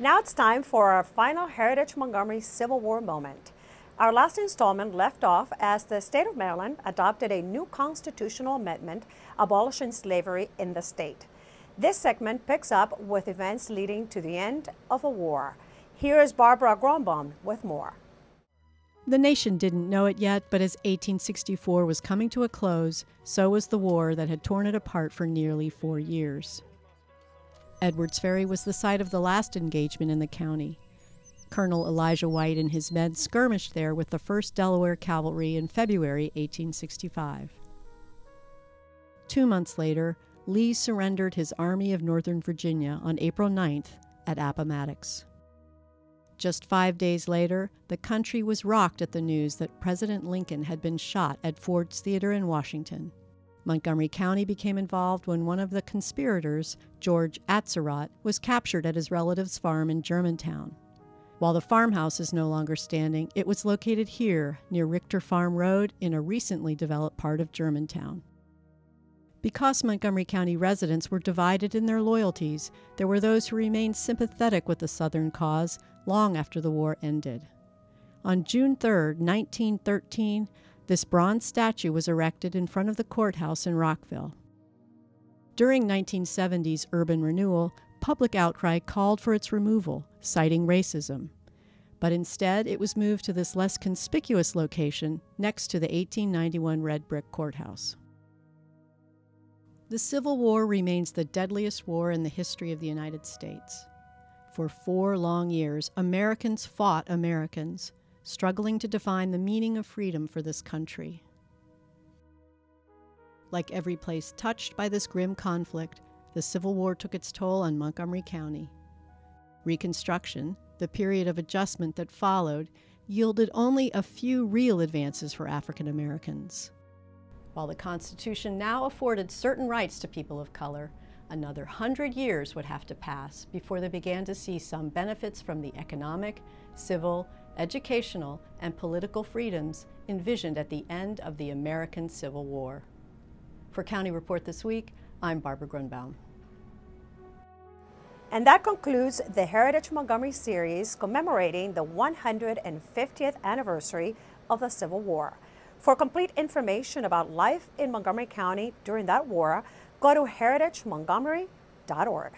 Now it's time for our final Heritage Montgomery Civil War moment. Our last installment left off as the state of Maryland adopted a new constitutional amendment abolishing slavery in the state. This segment picks up with events leading to the end of the war. Here is Barbara Grunbaum with more. The nation didn't know it yet, but as 1864 was coming to a close, so was the war that had torn it apart for nearly 4 years. Edwards Ferry was the site of the last engagement in the county. Colonel Elijah White and his men skirmished there with the 1st Delaware Cavalry in February 1865. 2 months later, Lee surrendered his Army of Northern Virginia on April 9th at Appomattox. Just 5 days later, the country was rocked at the news that President Lincoln had been shot at Ford's Theater in Washington. Montgomery County became involved when one of the conspirators, George Atzerodt, was captured at his relative's farm in Germantown. While the farmhouse is no longer standing, it was located here, near Richter Farm Road, in a recently developed part of Germantown. Because Montgomery County residents were divided in their loyalties, there were those who remained sympathetic with the Southern cause long after the war ended. On June 3, 1913, this bronze statue was erected in front of the courthouse in Rockville. During 1970's urban renewal, public outcry called for its removal, citing racism. But instead, it was moved to this less conspicuous location next to the 1891 red brick courthouse. The Civil War remains the deadliest war in the history of the United States. For 4 long years, Americans fought Americans, struggling to define the meaning of freedom for this country. Like every place touched by this grim conflict, the Civil War took its toll on Montgomery County. Reconstruction, the period of adjustment that followed, yielded only a few real advances for African Americans. While the Constitution now afforded certain rights to people of color, another 100 years would have to pass before they began to see some benefits from the economic, civil, educational, and political freedoms envisioned at the end of the American Civil War. For County Report This Week, I'm Barbara Grunbaum. And that concludes the Heritage Montgomery series commemorating the 150th anniversary of the Civil War. For complete information about life in Montgomery County during that war, go to heritagemontgomery.org.